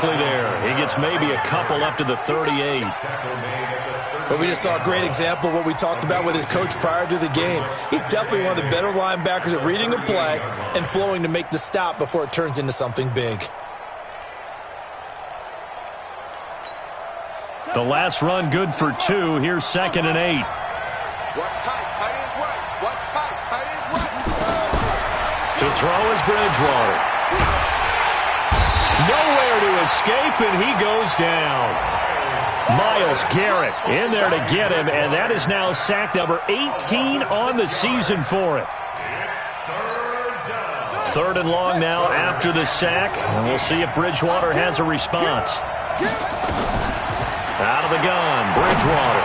quickly there. He gets maybe a couple up to the 38. But we just saw a great example of what we talked about with his coach prior to the game. He's definitely one of the better linebackers at reading a play and flowing to make the stop before it turns into something big. The last run good for 2. Here's 2nd and 8. Watch tight. Tight ends right. Watch tight. Tight ends right. To throw is Bridgewater. Nowhere to escape, and he goes down. Myles Garrett in there to get him, and that is now sack number 18 on the season for him. 3rd and long now after the sack, and we'll see if Bridgewater has a response. Out of the gun, Bridgewater.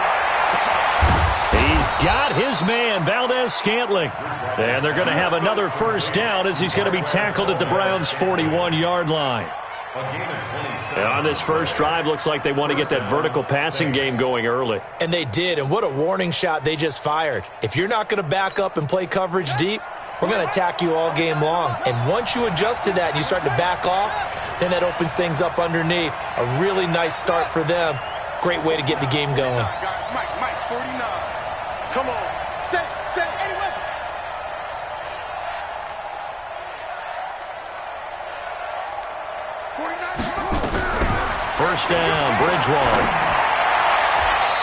He's got his man, Valdez-Scantling. And they're going to have another first down as he's going to be tackled at the Browns' 41-yard line. And on this first drive, looks like they want to get that vertical passing game going early. And they did, and what a warning shot they just fired. If you're not going to back up and play coverage deep, we're going to attack you all game long. And once you adjust to that and you start to back off, then that opens things up underneath. A really nice start for them. Great way to get the game going. Mike, 49. Come on. Set, anyway. First down, Bridgewater.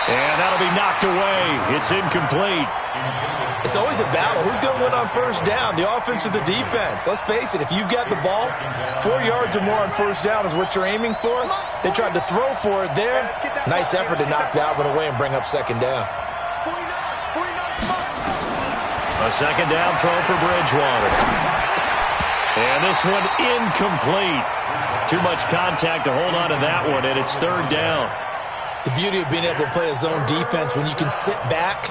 And that'll be knocked away. It's incomplete. It's always a battle. Who's going to win on first down, the offense or the defense? Let's face it, if you've got the ball, 4 yards or more on first down is what you're aiming for. They tried to throw for it there. Nice effort to knock that one away and bring up 2nd down. A 2nd down throw for Bridgewater. And this one incomplete. Too much contact to hold on to that one, and it's 3rd down. The beauty of being able to play a zone defense when you can sit back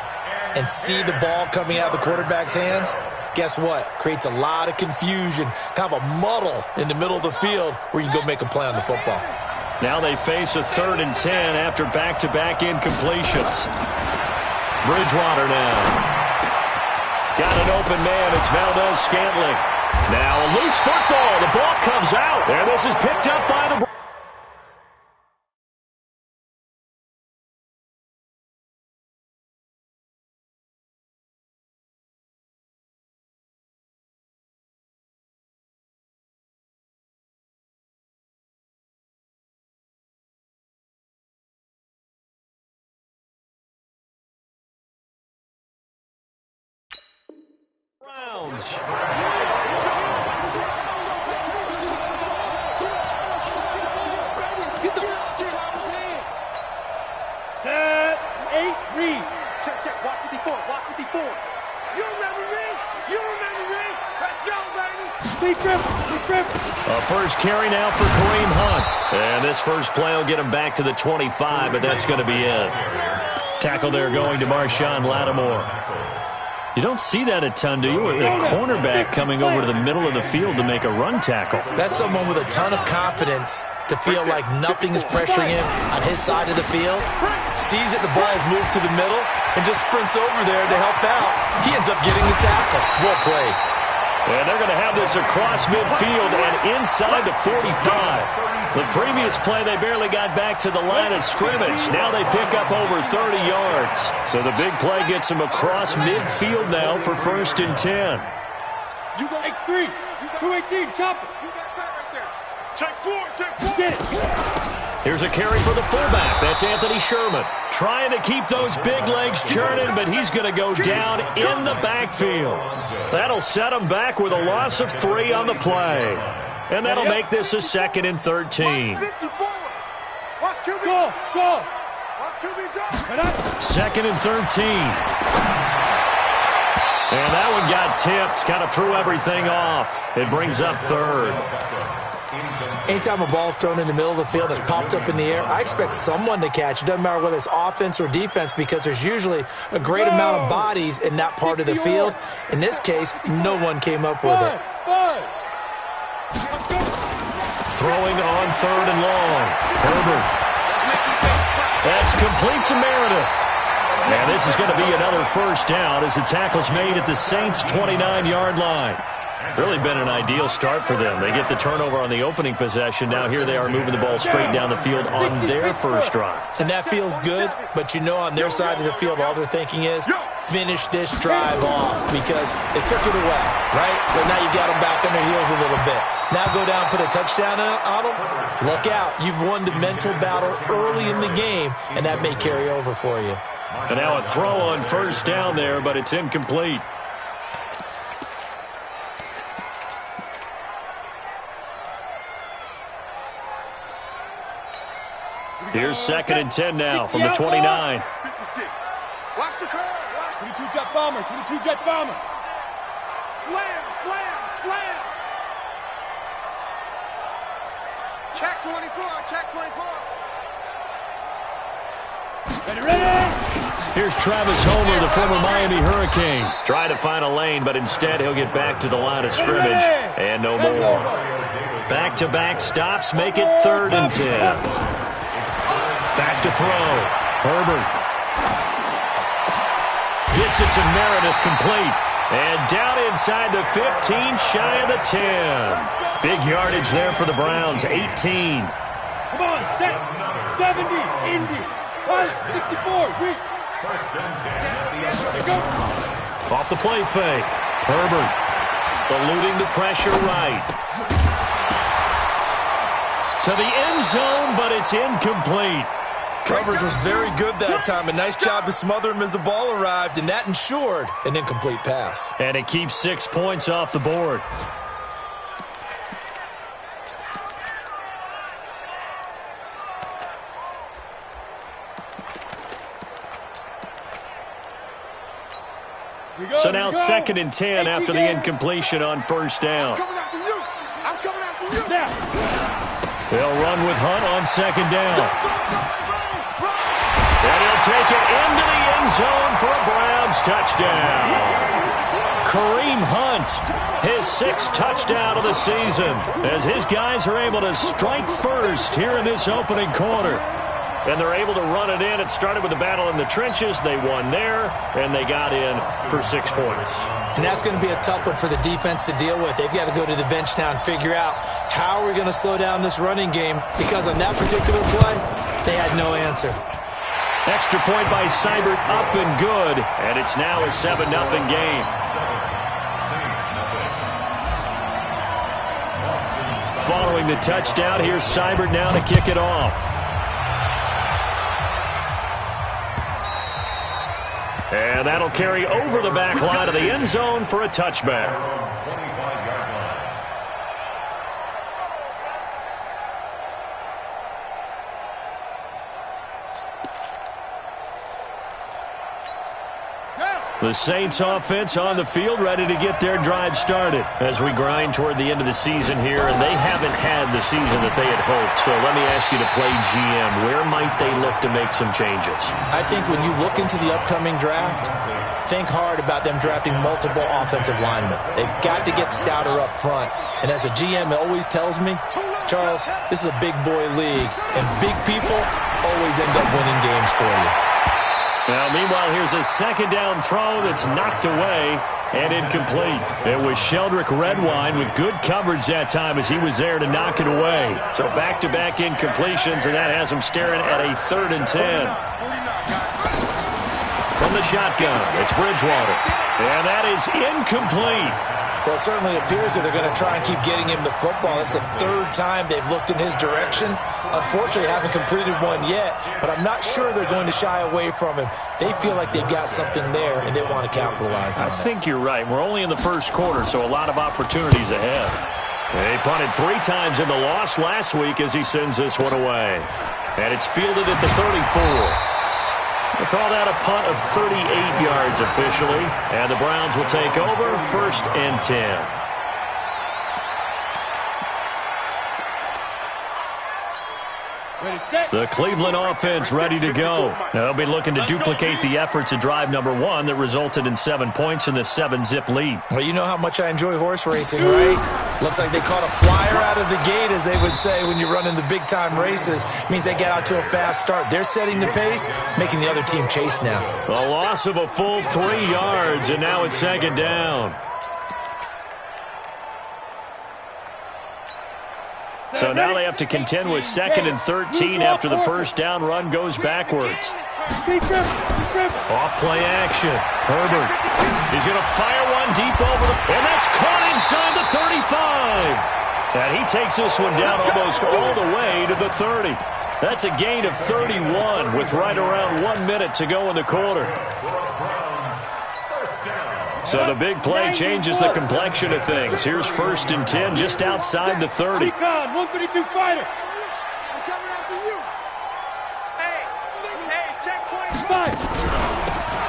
and see the ball coming out of the quarterback's hands, guess what? Creates a lot of confusion, kind of a muddle in the middle of the field where you can go make a play on the football. Now they face a 3rd and 10 after back-to-back incompletions. Bridgewater now. Got an open man. It's Valdez-Scantling. Now a loose football. The ball comes out. And this is picked up by the Browns. Set, 8, read. Check. Watch 54. You remember me? Let's go, baby. Sleep grip. A first carry now for Kareem Hunt. And this first play will get him back to the 25, but that's going to be it. Tackle there going to Marshawn Lattimore. You don't see that a ton, do you? A cornerback coming over to the middle of the field to make a run tackle. That's someone with a ton of confidence to feel like nothing is pressuring him on his side of the field. Sees it, the ball is moved to the middle, and just sprints over there to help out. He ends up getting the tackle. Well played. And they're going to have this across midfield and inside the 45. The previous play, they barely got back to the line of scrimmage. Now they pick up over 30 yards. So the big play gets them across midfield now for 1st and 10. You go X3, 218, chop it. You got time right there. Check 4. Get it. Here's a carry for the fullback. That's Anthony Sherman. Trying to keep those big legs churning, but he's going to go down in the backfield. That'll set him back with a loss of 3 on the play. And that'll make this a 2nd and 13. 54. Watch QB. Go. Watch QB drop. 2nd and 13. And that one got tipped. Kind of threw everything off. It brings up 3rd. Anytime a ball is thrown in the middle of the field that's popped up in the air, I expect someone to catch. It doesn't matter whether it's offense or defense because there's usually a great amount of bodies in that part of the field. In this case, no one came up with it. Throwing on 3rd and long. Herbert. That's complete to Meredith. And this is going to be another first down as the tackle's made at the Saints' 29-yard line. Really been an ideal start for them. They get the turnover on the opening possession. Now here they are moving the ball straight down the field on their first drive. And that feels good, but you know on their side of the field, all they're thinking is finish this drive off because they took it away, right? So now you got them back on their heels a little bit. Now go down, put a touchdown on them. Look out. You've won the mental battle early in the game, and that may carry over for you. And now a throw on first down there, but it's incomplete. Here's 2nd and 10 now from the 29. 56. Watch the curve. 22 jet bomber. 22 jet bomber. Slam, slam, slam. Check 24. Check 24. Ready. Here's Travis Homer, the former Miami Hurricane. Trying to find a lane, but instead he'll get back to the line of scrimmage. And no more. Back-to-back stops make it 3rd and 10. Back to throw. Herbert. Gets it to Meredith, complete. And down inside the 15, shy of the 10. Big yardage there for the Browns, 18. Come on, set. 70, Indy. 64, weak. Go. Off the play fake. Herbert eluding the pressure right. To the end zone, but it's incomplete. Coverage was very good that time. A nice job to smother him as the ball arrived, and that ensured an incomplete pass. And it keeps 6 points off the board. So now 2nd and 10 after the incompletion on first down. I'm coming after you. I'm coming after you. Now. They'll run with Hunt on 2nd down. And he'll take it into the end zone for a Browns touchdown. Kareem Hunt, his 6th touchdown of the season, as his guys are able to strike first here in this opening quarter. And they're able to run it in. It started with a battle in the trenches. They won there, and they got in for 6 points. And that's going to be a tough one for the defense to deal with. They've got to go to the bench now and figure out how we're going to slow down this running game, because on that particular play, they had no answer. Extra point by Seibert, up and good, and it's now a 7-0 game. Following the touchdown, here's Seibert now to kick it off. And that'll carry over the back line of the end zone for a touchback. The Saints offense on the field, ready to get their drive started as we grind toward the end of the season here, and they haven't had the season that they had hoped. So let me ask you to play GM. Where might they look to make some changes? I think when you look into the upcoming draft, think hard about them drafting multiple offensive linemen. They've got to get stouter up front. And as a GM, it always tells me, Charles, this is a big boy league, and big people always end up winning games for you. Now, meanwhile, here's a 2nd down throw that's knocked away and incomplete. It was Sheldrick Redwine with good coverage that time as he was there to knock it away. So back-to-back incompletions, and that has him staring at a 3rd and 10. From the shotgun, it's Bridgewater. And that is incomplete. Well, it certainly appears that they're going to try and keep getting him the football. It's the 3rd time they've looked in his direction. Unfortunately, haven't completed one yet, but I'm not sure they're going to shy away from him. They feel like they've got something there, and they want to capitalize on it. I think you're right. We're only in the first quarter, so a lot of opportunities ahead. They punted 3 times in the loss last week as he sends this one away. And it's fielded at the 34. We'll call that a punt of 38 yards officially. And the Browns will take over 1st and 10. The Cleveland offense ready to go. They'll be looking to duplicate the efforts of drive number 1 that resulted in 7 points in the 7-zip lead. Well, you know how much I enjoy horse racing, right? Looks like they caught a flyer out of the gate, as they would say when you're running the big-time races. Means they get out to a fast start. They're setting the pace, making the other team chase now. A loss of a full 3 yards, and now it's 2nd down. So now they have to contend with 2nd and 13 after the first down run goes backwards. Off play action. Herbert. He's going to fire one deep over the... And that's caught inside the 35. And he takes this one down almost all the way to the 30. That's a gain of 31 with right around 1 minute to go in the quarter. So the big play changes the complexion of things. Here's 1st and 10 just outside the 30. 132 fighter. I'm coming after you. Hey, check 25.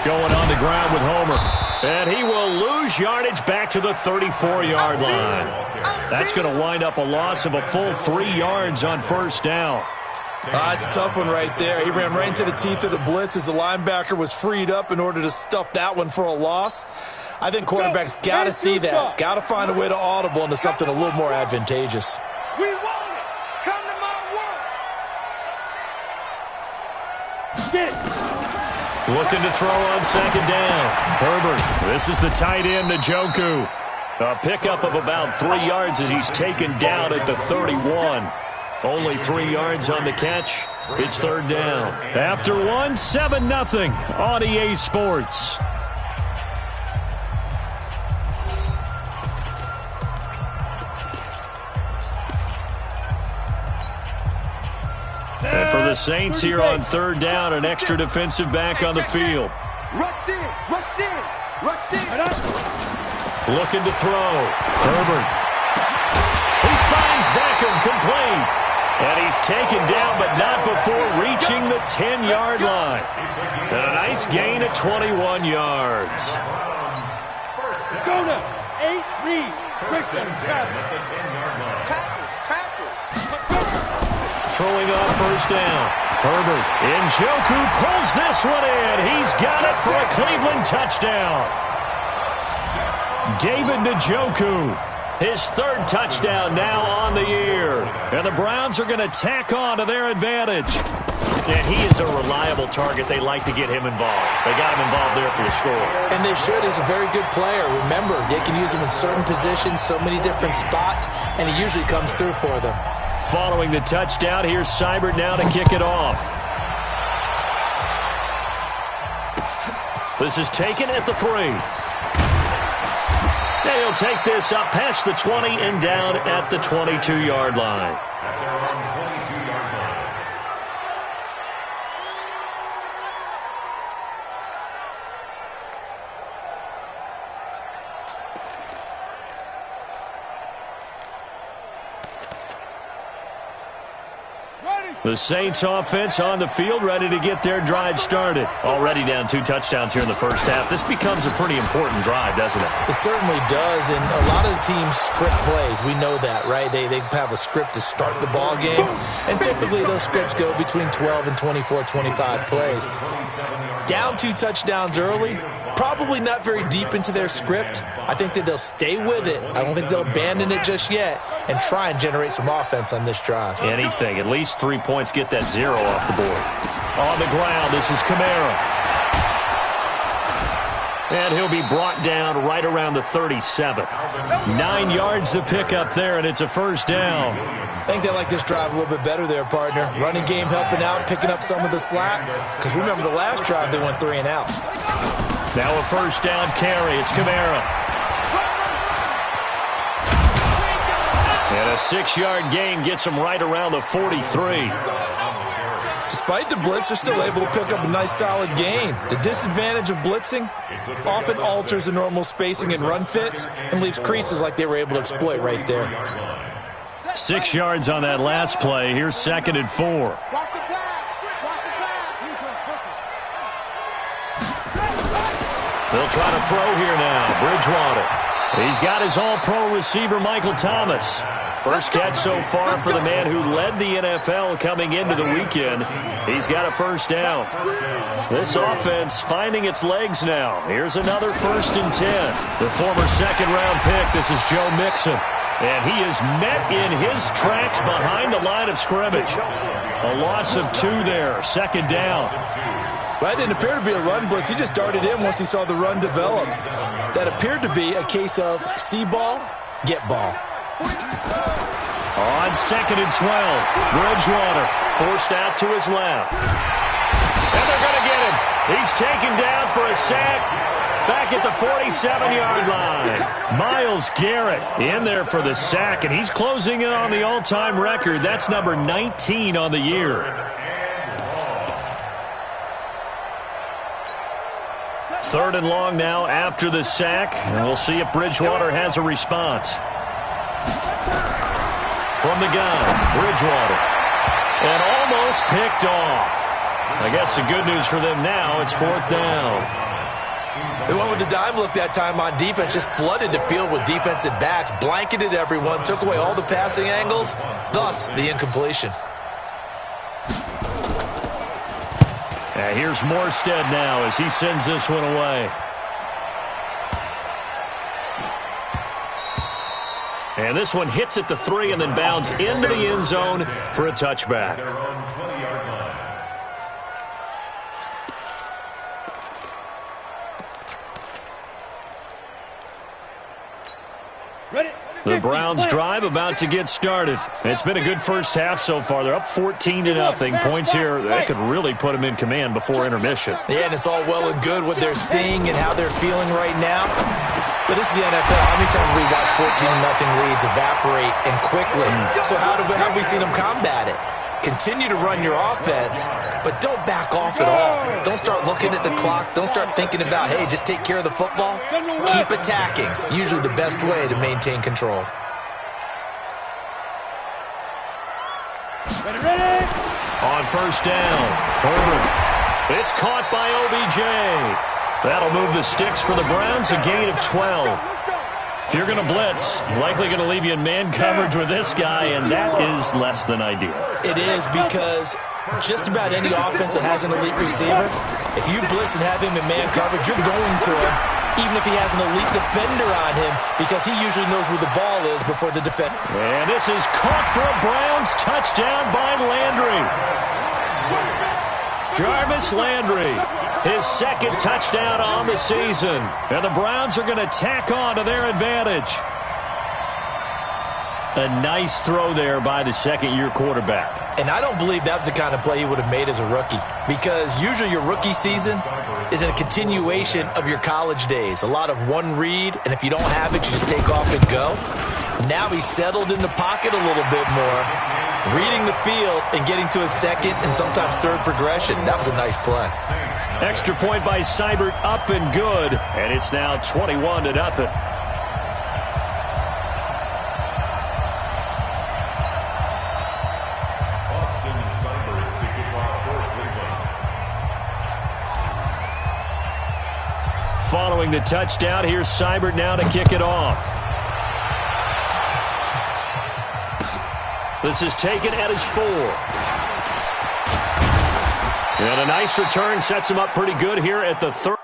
Going on the ground with Homer. And he will lose yardage back to the 34-yard line. That's going to wind up a loss of a full 3 yards on 1st down. It's a tough one right there. He ran right into the teeth of the blitz as the linebacker was freed up in order to stuff that one for a loss. I think quarterbacks got to see that. Got to find a way to audible into something a little more advantageous. We want it. Come to my work. Get it. Looking to throw on 2nd down. Herbert. This is the tight end, Njoku. A pickup of about 3 yards as he's taken down at the 31. Only 3 yards on the catch. It's 3rd down. After 1, 7-0 on EA Sports. And for the Saints here on 3rd down, an extra defensive back on the field. Rush in. Rush in. Rush in. Looking to throw. Herbert. He finds Beckham complete. And he's taken down, but not before reaching the 10-yard line. And a nice gain of 21 yards. Go now. 8 lead. Christian Tackles. Throwing on 1st down. Herbert. Njoku pulls this one in. He's got it for a Cleveland touchdown. David Njoku. His 3rd touchdown now on the year. And the Browns are going to tack on to their advantage. And he is a reliable target. They like to get him involved. They got him involved there for the score. And they should. He's a very good player. Remember, they can use him in certain positions, so many different spots, and he usually comes through for them. Following the touchdown, here's Seibert now to kick it off. This is taken at the 3. He'll take this up past the 20 and down at the 22-yard line. The Saints offense on the field, ready to get their drive started. Already down 2 touchdowns here in the first half. This becomes a pretty important drive, doesn't it? It certainly does, and a lot of the teams script plays. We know that, right? They have a script to start the ball game, and typically those scripts go between 12 and 24, 25 plays. Down 2 touchdowns early, probably not very deep into their script. I think that they'll stay with it. I don't think they'll abandon it just yet and try and generate some offense on this drive. Anything. At least 3 points, get that 0 off the board. On the ground, this is Kamara. And he'll be brought down right around the 37. 9 yards to pick up there, and it's a 1st down. I think they like this drive a little bit better there, partner. Running game helping out, picking up some of the slack. Because remember, the last drive they went 3 and out. Now a 1st down carry. It's Kamara. And a 6-yard gain gets him right around the 43. Despite the blitz, they're still able to pick up a nice solid gain. The disadvantage of blitzing often alters the normal spacing and run fits and leaves creases like they were able to exploit right there. 6 yards on that last play. Here's 2nd and 4. Watch the pass. Watch the pass. They'll try to throw here now. Bridgewater. He's got his all-pro receiver, Michael Thomas. First catch so far for the man who led the NFL coming into the weekend. He's got a 1st down. This offense finding its legs now. Here's another 1st and 10. The former 2nd-round pick, this is Joe Mixon. And he is met in his tracks behind the line of scrimmage. A loss of 2 there, 2nd down. Well, that didn't appear to be a run blitz. He just darted in once he saw the run develop. That appeared to be a case of see ball, get ball. On 2nd and 12, Bridgewater forced out to his left. And they're going to get him. He's taken down for a sack back at the 47-yard line. Myles Garrett in there for the sack, and he's closing in on the all-time record. That's number 19 on the year. Third and long now after the sack, and we'll see if Bridgewater has a response. From the gun, Bridgewater. And almost picked off. I guess the good news for them now, it's 4th down. They went with the dime look that time on defense, just flooded the field with defensive backs, blanketed everyone, took away all the passing angles, thus the incompletion. Here's Morstead now as he sends this one away. And this one hits at the 3 and then bounds into the end zone for a touchback. The Browns drive about to get started. It's been a good first half so far. They're up 14-0. Points here that could really put them in command before intermission. Yeah, and it's all well and good what they're seeing and how they're feeling right now. But this is the NFL. How many times have we watched 14-0 leads evaporate and quickly? So how have we seen them combat it? Continue to run your offense, but don't back off at all. Don't start looking at the clock. Don't start thinking about, hey, just take care of the football. Keep attacking. Usually the best way to maintain control. On 1st down, Herbert. It's caught by OBJ. That'll move the sticks for the Browns, a gain of 12. If you're going to blitz, likely going to leave you in man coverage with this guy, and that is less than ideal. It is, because just about any offense that has an elite receiver, if you blitz and have him in man coverage, you're going to him, even if he has an elite defender on him, because he usually knows where the ball is before the defender. And this is caught for a Browns touchdown by Landry. Jarvis Landry, his 2nd touchdown on the season. And the Browns are going to tack on to their advantage. A nice throw there by the 2nd-year quarterback. And I don't believe that was the kind of play he would have made as a rookie, because usually your rookie season is a continuation of your college days. A lot of one read, and if you don't have it, you just take off and go. Now he's settled in the pocket a little bit more, reading the field and getting to his 2nd and sometimes 3rd progression. That was a nice play. Extra point by Seibert, up and good, and it's now 21-0. Following the touchdown, here's Seibert now to kick it off. This is taken at his 4. And a nice return sets him up pretty good here at the 3rd.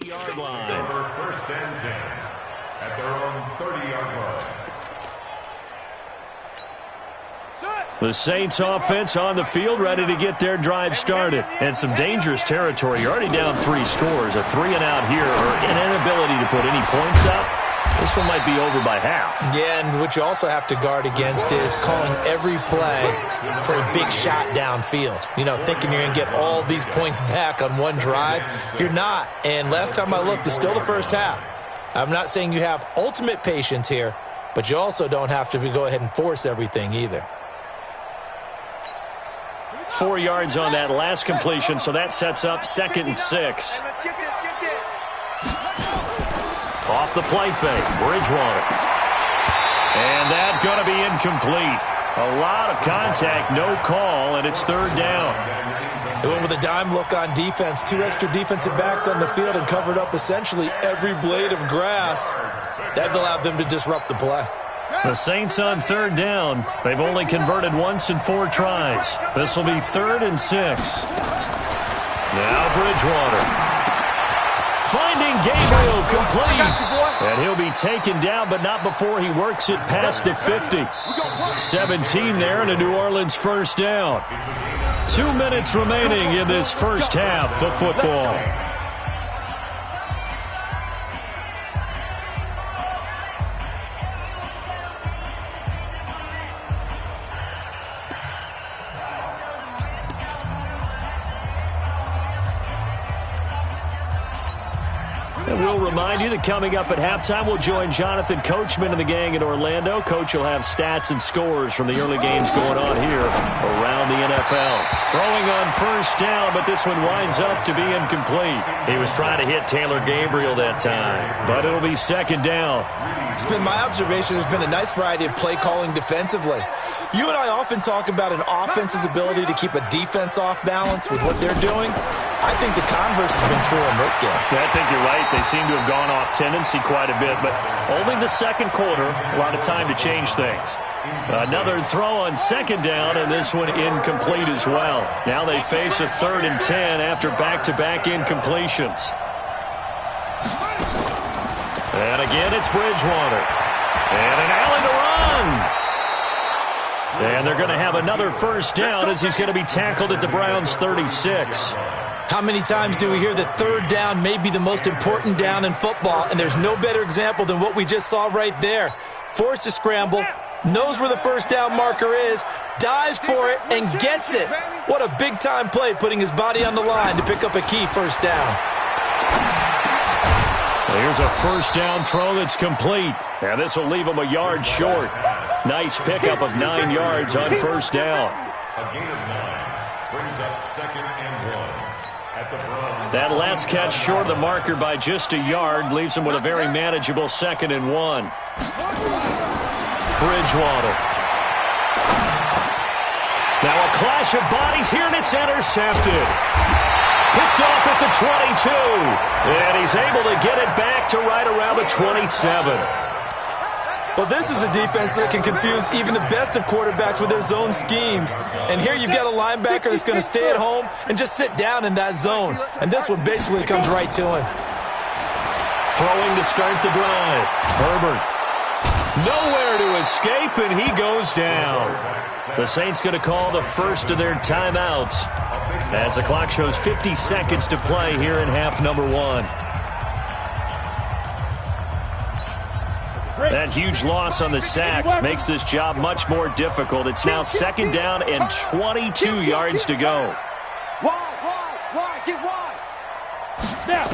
Yard line. Over 1st and 10 at their own 30-yard line. The Saints offense on the field, ready to get their drive started. And some dangerous territory. You're already down 3 scores. A 3-and-out here, or an inability to put any points up. This one might be over by half. Yeah, and what you also have to guard against is calling every play for a big shot downfield. You know, thinking you're going to get all these points back on one drive. You're not. And last time I looked, it's still the first half. I'm not saying you have ultimate patience here, but you also don't have to go ahead and force everything either. 4 yards on that last completion, so that sets up 2nd and 6. Off the play fake, Bridgewater. And that's going to be incomplete. A lot of contact, no call, and it's 3rd down. They went with a dime look on defense. 2 extra defensive backs on the field and covered up essentially every blade of grass. That allowed them to disrupt the play. The Saints on 3rd down. They've only converted once in 4 tries. This will be 3rd and 6. Now Bridgewater. Finding Gabriel complete. And he'll be taken down, but not before he works it past the 50. 17 there and a New Orleans 1st down. 2 minutes remaining in this first half of football. And we'll remind you that coming up at halftime, we'll join Jonathan Coachman and the gang in Orlando. Coach will have stats and scores from the early games going on here around the NFL. Throwing on 1st down, but this one winds up to be incomplete. He was trying to hit Taylor Gabriel that time, but it'll be 2nd down. It's been my observation there's been a nice variety of play calling defensively. You and I often talk about an offense's ability to keep a defense off balance with what they're doing. I think the converse has been true in this game. Yeah, I think you're right. They seem to have gone off tendency quite a bit, but only the 2nd quarter, a lot of time to change things. Another throw on 2nd down, and this one incomplete as well. Now they face a 3rd and 10 after back-to-back incompletions. And again, it's Bridgewater. And an alley to run. And they're going to have another 1st down as he's going to be tackled at the Browns' 36. How many times do we hear that 3rd down may be the most important down in football, and there's no better example than what we just saw right there. Forced to scramble, knows where the 1st down marker is, dives for it, and gets it. What a big-time play, putting his body on the line to pick up a key 1st down. Here's a 1st down throw that's complete. And this will leave him a yard short. Nice pickup of 9 yards on 1st down. A gain of 9 brings up 2nd and 1. That last catch short of the marker by just a yard leaves him with a very manageable 2nd and 1. Bridgewater. Now a clash of bodies here, and it's intercepted. Picked off at the 22. And he's able to get it back to right around the 27. Well, this is a defense that can confuse even the best of quarterbacks with their zone schemes. And here you've got a linebacker that's going to stay at home and just sit down in that zone. And this one basically comes right to him. Throwing to start the drive. Herbert. Nowhere to escape, and he goes down. The Saints going to call the first of their timeouts as the clock shows 50 seconds to play here in half number 1. That huge loss on the sack makes this job much more difficult. It's now 2nd down and 22 yards to go. Wide, get wide. Snap.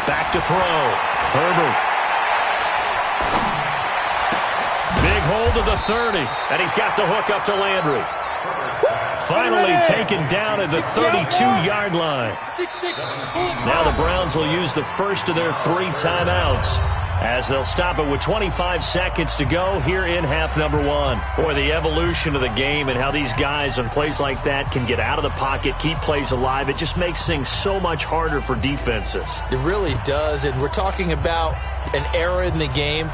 Back to throw. Herbert. Big hold of the 30, and he's got the hook up to Landry. Finally taken down at the 32-yard line. Now the Browns will use the first of their 3 timeouts, as they'll stop it with 25 seconds to go here in half number 1. Boy, the evolution of the game and how these guys on plays like that can get out of the pocket, keep plays alive, it just makes things so much harder for defenses. It really does, and we're talking about an era in the game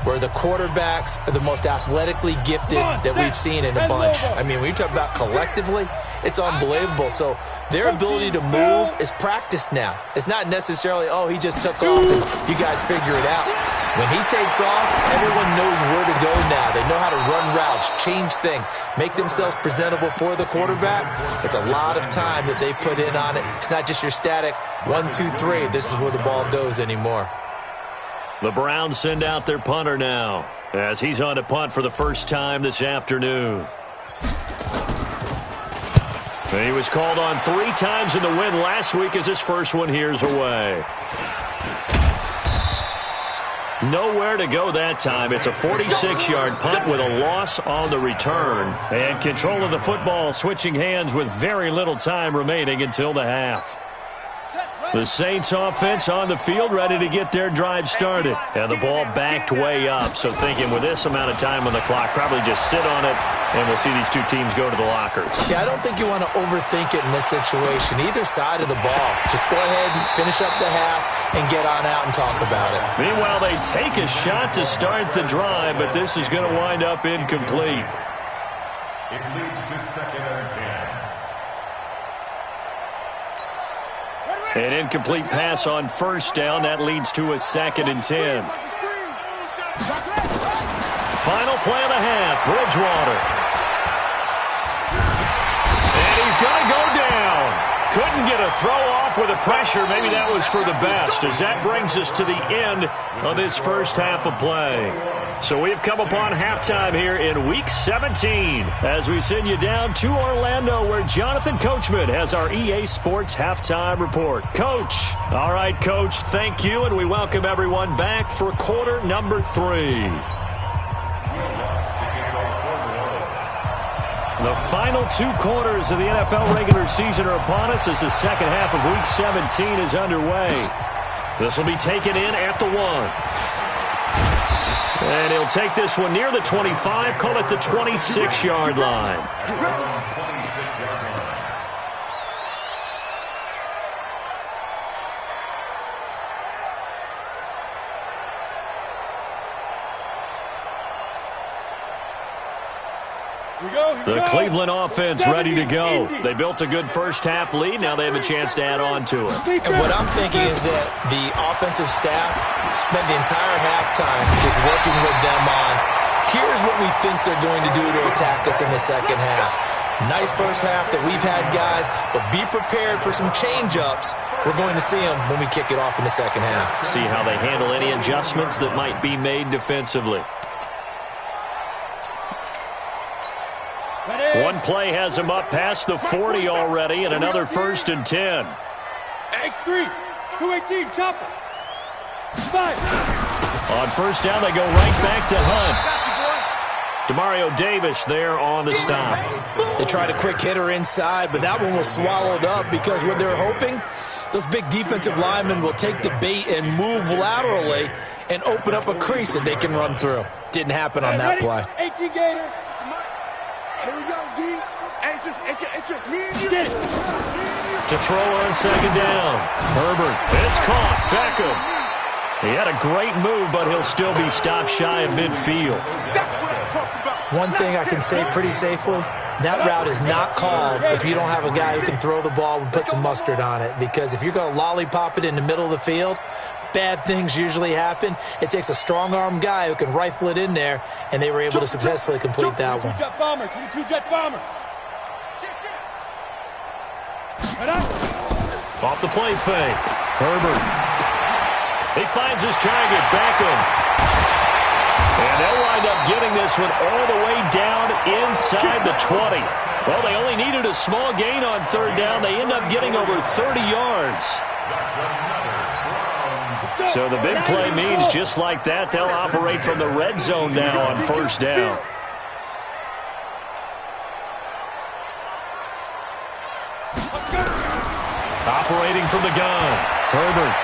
where the quarterbacks are the most athletically gifted that we've seen in a bunch. I mean, when you talk about collectively, it's unbelievable. So their ability to move is practiced now. It's not necessarily, oh, he just took off and you guys figure it out. When he takes off, everyone knows where to go now. They know how to run routes, change things, make themselves presentable for the quarterback. It's a lot of time that they put in on it. It's not just your static 1, 2, 3. This is where the ball goes anymore. The Browns send out their punter now as he's on to punt for the first time this afternoon. He was called on 3 times in the win last week as his first one here's away. Nowhere to go that time. It's a 46-yard punt with a loss on the return. And control of the football switching hands with very little time remaining until the half. The Saints offense on the field ready to get their drive started. And the ball backed way up. So thinking with this amount of time on the clock, probably just sit on it, and we'll see these two teams go to the lockers. Yeah, I don't think you want to overthink it in this situation. Either side of the ball. Just go ahead and finish up the half and get on out and talk about it. Meanwhile, they take a shot to start the drive, but this is going to wind up incomplete. It leads to 2nd and 10. An incomplete pass on first down. That leads to a 2nd and 10. Final play of the half. Bridgewater. And he's going to go down. Couldn't get a throw off with the pressure. Maybe that was for the best, as that brings us to the end of this first half of play. So we've come upon halftime here in Week 17 as we send you down to Orlando, where Jonathan Coachman has our EA Sports Halftime Report. Coach. All right, Coach, thank you, and we welcome everyone back for quarter number 3. The final 2 quarters of the NFL regular season are upon us as the second half of Week 17 is underway. This will be taken in at the 1. And he'll take this one near the 25, call it the 26-yard line. The Cleveland offense ready to go. They built a good first half lead. Now they have a chance to add on to it. And what I'm thinking is that the offensive staff spent the entire halftime just working with them on, here's what we think they're going to do to attack us in the second half. Nice first half that we've had, guys, but be prepared for some change-ups. We're going to see them when we kick it off in the second half. See how they handle any adjustments that might be made defensively. One play has him up past the 40 already, and another 1st and 10. X3, 218, chopper. 5. On first down, they go right back to Hunt. Demario Davis there on the stop. They tried a quick hitter inside, but that one was swallowed up because what they're hoping, those big defensive linemen will take the bait and move laterally and open up a crease that they can run through. Didn't happen on that play. 18 Gator. Here we go, D. It's just me and you. To throw on second down. Herbert. It's caught. Beckham. He had a great move, but he'll still be stopped shy of midfield. That's what I'm talking about. One thing I can say pretty safely, that route is not called if you don't have a guy who can throw the ball and put some mustard on it. Because if you're going to lollipop it in the middle of the field, bad things usually happen. It takes a strong-arm guy who can rifle it in there, and they were able to successfully complete that one. 22 jet bomber, 22 jet bomber. Off the play fake. Herbert. He finds his target. Beckham. And they'll wind up getting this one all the way down inside the 20. Well, they only needed a small gain on third down. They end up getting over 30 yards. So the big play means just like that, they'll operate from the red zone now on first down. Operating from the gun. Herbert.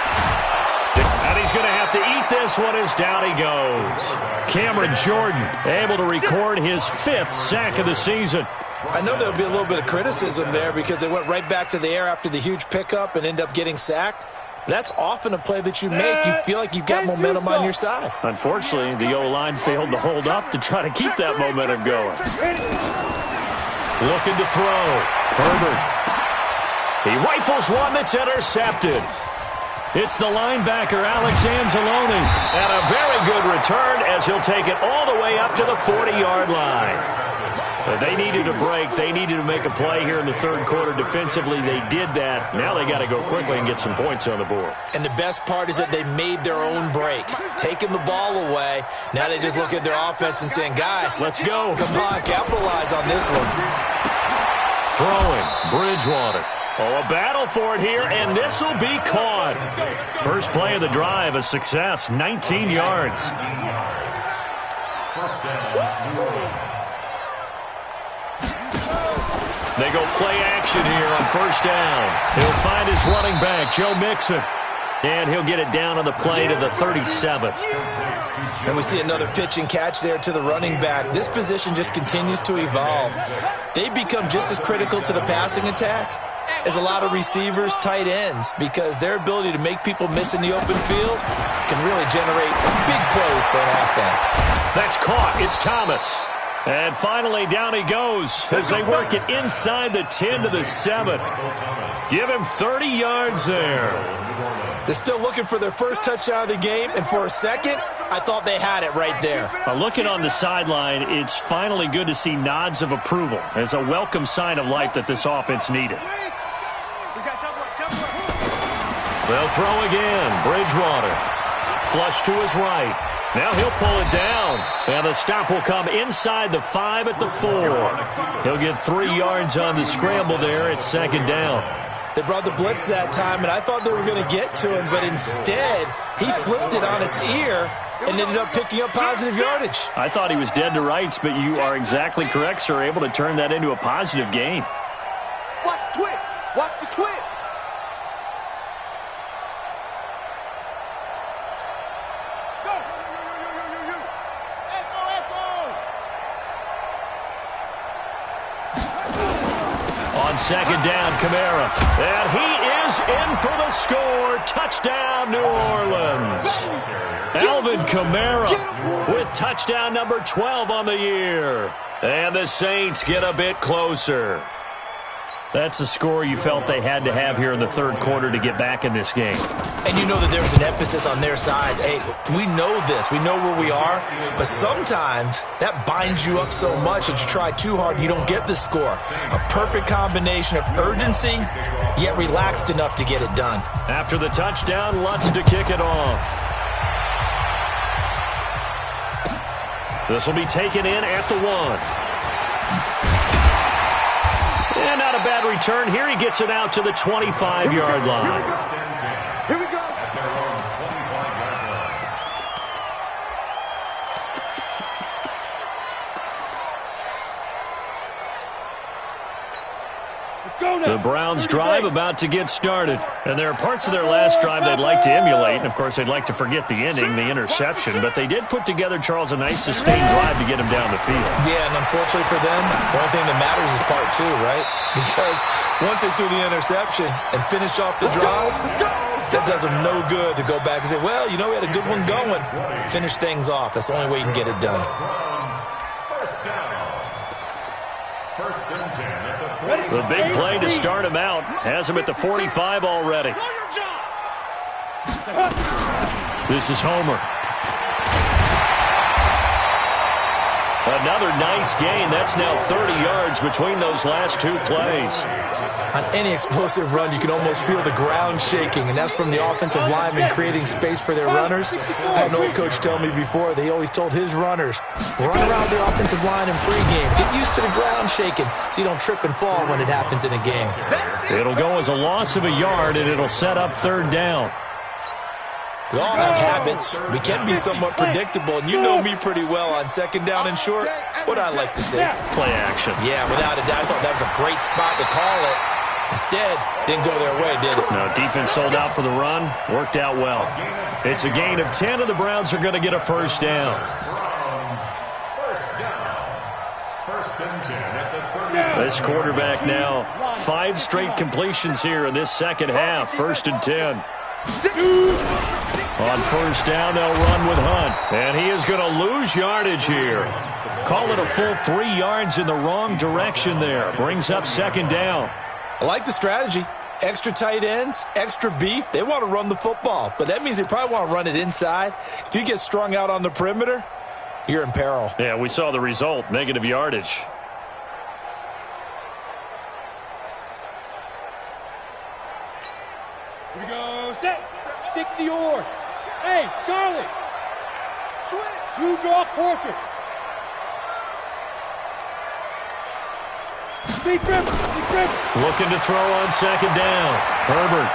And he's going to have to eat this one as down he goes. Cameron Jordan able to record his 5th sack of the season. I know there'll be a little bit of criticism there because they went right back to the air after the huge pickup and end up getting sacked. That's often a play that you make. You feel like you've got momentum on your side. Unfortunately, the O-line failed to hold up to try to keep that momentum going. Looking to throw. Herbert. He rifles one that's intercepted. It's the linebacker, Alex Anzalone. And a very good return as he'll take it all the way up to the 40-yard line. They needed a break. They needed to make a play here in the third quarter. Defensively, they did that. Now they got to go quickly and get some points on the board. And the best part is that they made their own break, taking the ball away. Now they just look at their offense and saying, guys, let's go. Come on, capitalize on this one. Throwing, Bridgewater. Oh, a battle for it here, and this will be caught. First play of the drive, a success, 19 yards. First down, New Orleans. They go play action here on first down. He'll find his running back, Joe Mixon. And he'll get it down on the play to the 37. And we see another pitch and catch there to the running back. This position just continues to evolve. They become just as critical to the passing attack as a lot of receivers, tight ends, because their ability to make people miss in the open field can really generate big plays for an offense. That's caught. It's Thomas. And finally, down he goes as they work it inside the 10 to the 7. Give him 30 yards there. They're still looking for their first touchdown of the game, and for a second, I thought they had it right there. Looking on the sideline, it's finally good to see nods of approval as a welcome sign of life that this offense needed. They'll throw again. Bridgewater. Flush to his right. Now he'll pull it down. And the stop will come inside the 5 at the 4. He'll get 3 yards on the scramble there at second down. They brought the blitz that time, and I thought they were going to get to him, but instead, he flipped it on its ear and ended up picking up positive yardage. I thought he was dead to rights, but you are exactly correct, sir, able to turn that into a positive gain. Watch the twist. Watch the twist. On second down, Kamara. And he is in for the score. Touchdown, New Orleans. Alvin Kamara with touchdown number 12 on the year. And the Saints get a bit closer. That's a score you felt they had to have here in the third quarter to get back in this game. And you know that there's an emphasis on their side. Hey, we know this. We know where we are. But sometimes that binds you up so much that you try too hard and you don't get the score. A perfect combination of urgency, yet relaxed enough to get it done. After the touchdown, Lutz to kick it off. This will be taken in at the 1. And not a bad return. Here he gets it out to the 25-yard line. Here we go. At their own 25-yard line. Let's go now. The Browns drive about to get started. And there are parts of their last drive they'd like to emulate. And, of course, they'd like to forget the ending, the interception. But they did put together, Charles, a nice sustained drive to get him down the field. Yeah, and unfortunately for them, the only thing that matters is part 2, right? Because once they threw the interception and finished off the drive, that does them no good to go back and say, well, you know, we had a good one going. Finish things off. That's the only way you can get it done. First down. First and 10 at the 40. The big play to start him out has him at the 45 already. This is Homer. Another nice gain. That's now 30 yards between those last 2 plays. On any explosive run, you can almost feel the ground shaking, and that's from the offensive lineman creating space for their runners. I had an old coach tell me before, they always told his runners, run around the offensive line in pregame. Get used to the ground shaking so you don't trip and fall when it happens in a game. It'll go as a loss of a yard, and it'll set up third down. We all have habits. We can be somewhat predictable, and you know me pretty well on second down and short. What I like to say. Play action. Yeah, without a doubt. I thought that was a great spot to call it. Instead, didn't go their way, did it? No, defense sold out for the run. Worked out well. It's a gain of 10, and the Browns are going to get a first down. First down. First and 10 at the 30. This quarterback now, 5 straight completions here in this second half. First and 10. On first down, they'll run with Hunt. And he is going to lose yardage here. Call it a full 3 yards in the wrong direction there. Brings up second down. I like the strategy. Extra tight ends, extra beef. They want to run the football, but that means they probably want to run it inside. If you get strung out on the perimeter, you're in peril. Yeah, we saw the result, negative yardage. the oars. Hey, Charlie. Switch. You draw quarters. Big grip. Looking to throw on second down. Herbert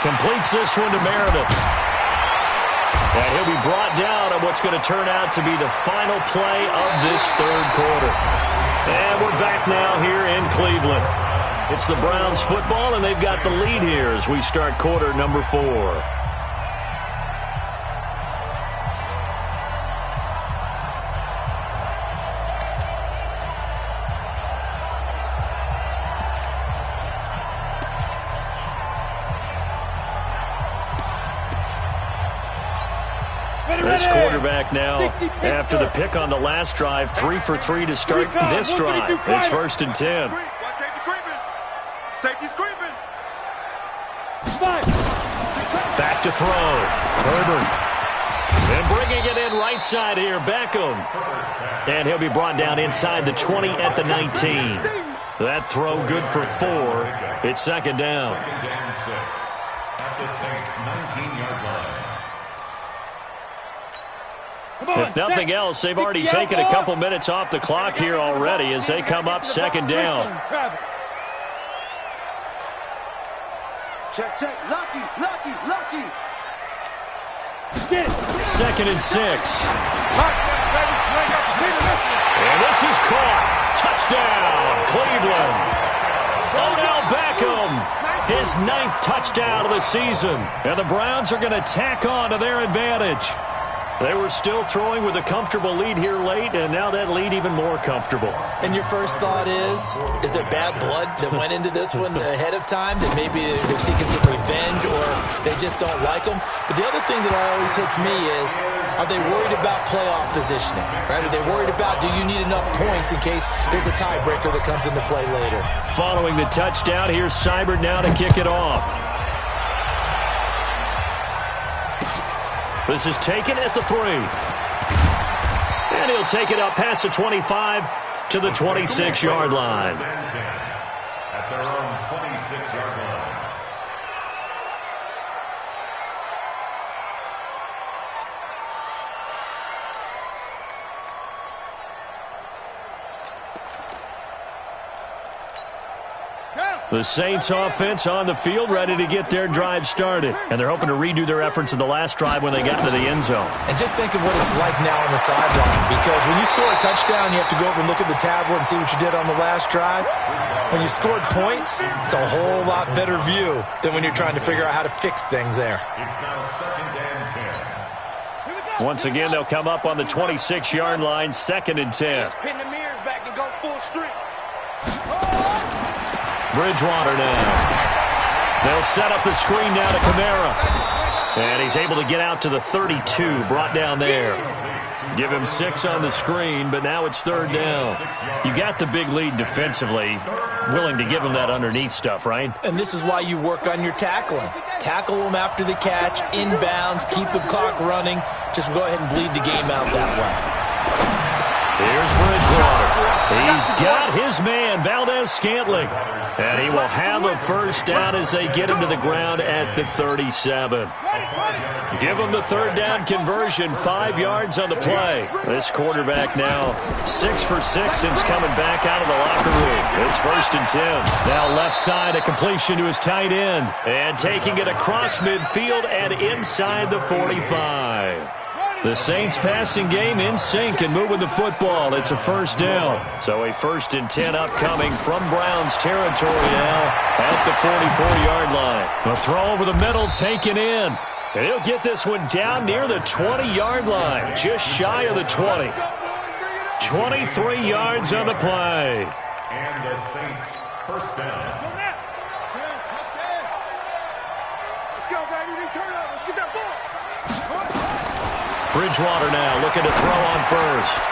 completes this one to Meredith. And he'll be brought down on what's going to turn out to be the final play of this third quarter. And we're back now here in Cleveland. It's the Browns football, and they've got the lead here as we start quarter number 4. This quarterback now, after the pick on the last drive, 3 for 3 to start this drive. It's 1st and 10. Watch safety creeping. Safety's creeping. Back to throw. Herbert. And bringing it in right side here, Beckham. And he'll be brought down inside the 20 at the 19. That throw good for 4. It's second down. Second and 6 at the Saints' 19-yard line. If nothing else, they've already taken a couple minutes off the clock here already as they come up second down. Check. Lucky. Second and 6. And this is caught. Touchdown, Cleveland. Odell Beckham, his 9th touchdown of the season. And the Browns are going to tack on to their advantage. They were still throwing with a comfortable lead here late, and now that lead even more comfortable. And your first thought is there bad blood that went into this one ahead of time, that maybe they're seeking some revenge or they just don't like them? But the other thing that always hits me is, are they worried about playoff positioning? Right? Are they worried about, do you need enough points in case there's a tiebreaker that comes into play later? Following the touchdown, here's Seibert now to kick it off. This is taken at the 3. And he'll take it up past the 25 to the 26-yard line. At their own 26-yard line. The Saints offense on the field, ready to get their drive started. And they're hoping to redo their efforts in the last drive when they got into the end zone. And just think of what it's like now on the sideline, because when you score a touchdown, you have to go over and look at the tablet and see what you did on the last drive. When you scored points, it's a whole lot better view than when you're trying to figure out how to fix things there. It's now 2nd and 10. Once again, they'll come up on the 26-yard line, 2nd and 10. Pin the mirrors back and go full strength. Bridgewater now. They'll set up the screen now to Kamara. And he's able to get out to the 32, brought down there. Give him 6 on the screen, but now it's 3rd down. You got the big lead defensively. Willing to give him that underneath stuff, right? And this is why you work on your tackling. Tackle them after the catch, inbounds, keep the clock running. Just go ahead and bleed the game out that way. Here's Bridgewater. He's got his man, Valdez-Scantling. And he will have a first down as they get him to the ground at the 37. Give him the 3rd down conversion, 5 yards on the play. This quarterback now 6 for 6 since coming back out of the locker room. It's 1st and 10. Now left side, a completion to his tight end. And taking it across midfield and inside the 45. The Saints passing game in sync and moving the football. It's a first down. So a 1st and 10 upcoming from Browns territory now at the 44-yard line. A throw over the middle taken in. And he'll get this one down near the 20-yard line, just shy of the 20. 23 yards on the play. And the Saints first down. Let's go, baby. Turn up. Let's get that ball. Bridgewater now looking to throw on first.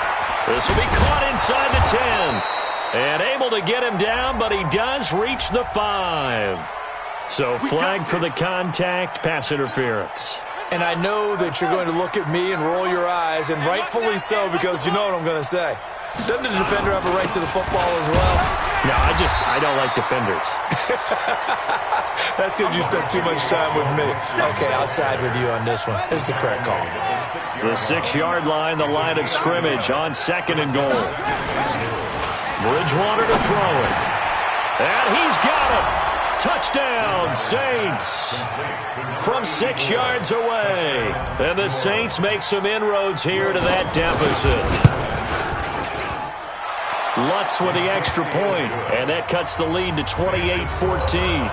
This will be caught inside the 10. And able to get him down, but he does reach the 5. So flag for the contact, pass interference. And I know that you're going to look at me and roll your eyes, and rightfully so, because you know what I'm going to say. Doesn't the defender have a right to the football as well? No, I don't like defenders. That's because you spent too much time with me. Okay, I'll side with you on this one. It's the correct call. The 6-yard line, the line of scrimmage on 2nd and goal. Bridgewater to throw it. And he's got it. Touchdown, Saints. From 6 yards away. And the Saints make some inroads here to that deficit. Lutz with the extra point, and that cuts the lead to 28-14.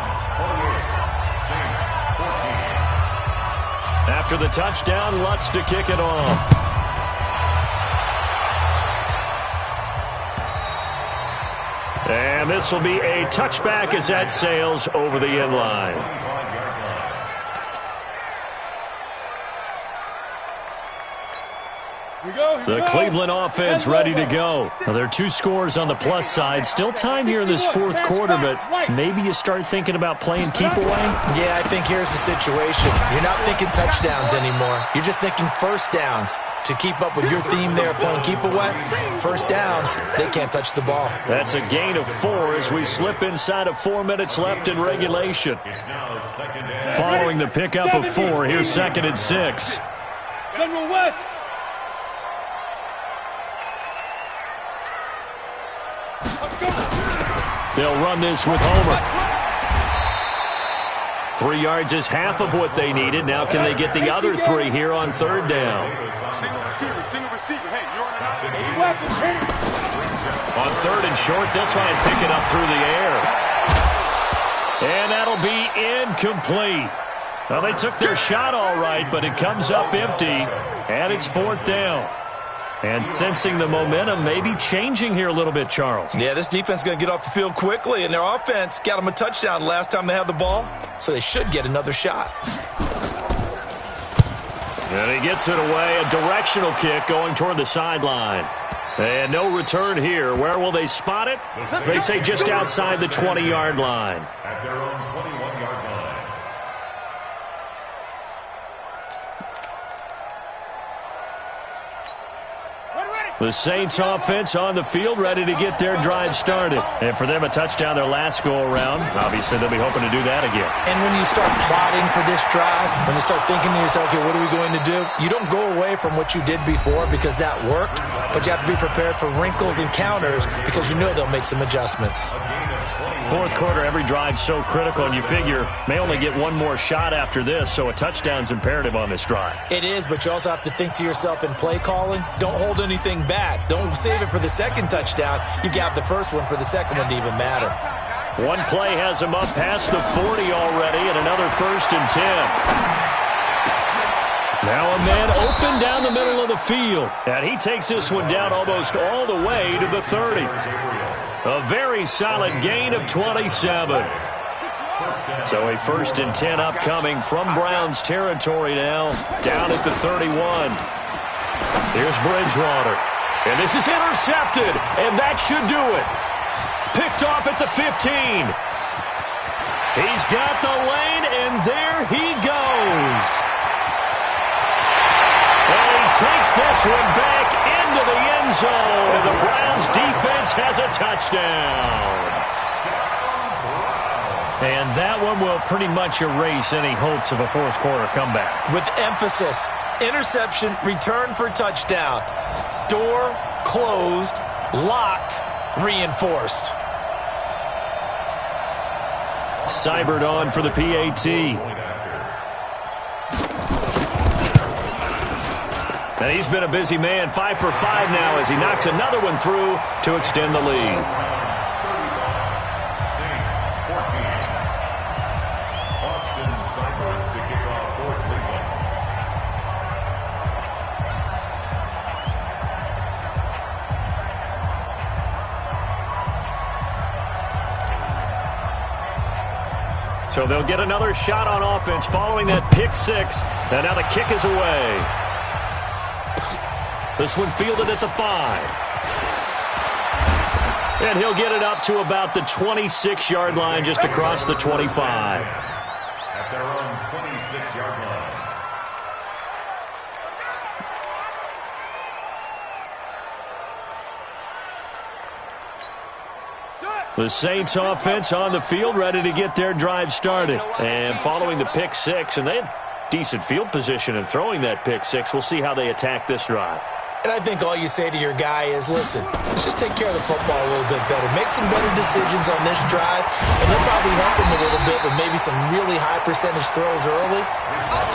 After the touchdown, Lutz to kick it off. And this will be a touchback as that sails over the end line. The Cleveland offense ready to go. Now, there are 2 scores on the plus side. Still time here in this 4th quarter, but maybe you start thinking about playing keep away? Yeah, I think here's the situation. You're not thinking touchdowns anymore. You're just thinking first downs. To keep up with your theme there, playing keep away, first downs, they can't touch the ball. That's a gain of 4 as we slip inside of 4 minutes left in regulation. Following the pickup of 4, here's 2nd and 6. General West. They'll run this with Homer. 3 yards is half of what they needed. Now can they get the other 3 here on 3rd down? Single receiver. Hey, you're on an On 3rd and short, they'll try and pick it up through the air. And that'll be incomplete. Well, they took their shot all right, but it comes up empty, and it's 4th down. And sensing the momentum maybe changing here a little bit, Charles. Yeah, this defense is going to get off the field quickly, and their offense got them a touchdown last time they had the ball, so they should get another shot. And he gets it away, a directional kick going toward the sideline. And no return here. Where will they spot it? They say just outside the 20-yard line. At their own 21-yard line. The Saints offense on the field ready to get their drive started. And for them, a touchdown their last go-around. Obviously, they'll be hoping to do that again. And when you start plotting for this drive, when you start thinking to yourself, okay, what are we going to do? You don't go away from what you did before because that worked, but you have to be prepared for wrinkles and counters because you know they'll make some adjustments. 4th quarter, every drive's so critical, and you figure may only get one more shot after this, so a touchdown's imperative on this drive. It is, but you also have to think to yourself in play calling, don't hold anything back. Don't save it for the second touchdown. You got the first one for the second one to even matter. One play has him up past the 40 already, and another 1st and 10. Now a man open down the middle of the field, and he takes this one down almost all the way to the 30. A very solid gain of 27. So a 1st and 10 upcoming from Browns territory now, down at the 31. Here's Bridgewater. And this is intercepted, and that should do it. Picked off at the 15. He's got the lane, and there he goes. And he takes this one back into the end zone, and the Browns defense has a touchdown. And that one will pretty much erase any hopes of a 4th quarter comeback. With emphasis, interception, return for touchdown. Door closed, locked, reinforced. Seibert on for the PAT. And he's been a busy man, 5 for 5 now as he knocks another one through to extend the lead. Saints 14. Austin Seibert to kick off for Cleveland. So they'll get another shot on offense following that pick 6. And now the kick is away. This one fielded at the 5. And he'll get it up to about the 26-yard line, just across the 25. At their own 26-yard line. The Saints offense on the field, ready to get their drive started. And following the pick six, and they had decent field position in throwing that pick six. We'll see how they attack this drive. And I think all you say to your guy is, listen, let's just take care of the football a little bit better. Make some better decisions on this drive, and they'll probably help him a little bit with maybe some really high percentage throws early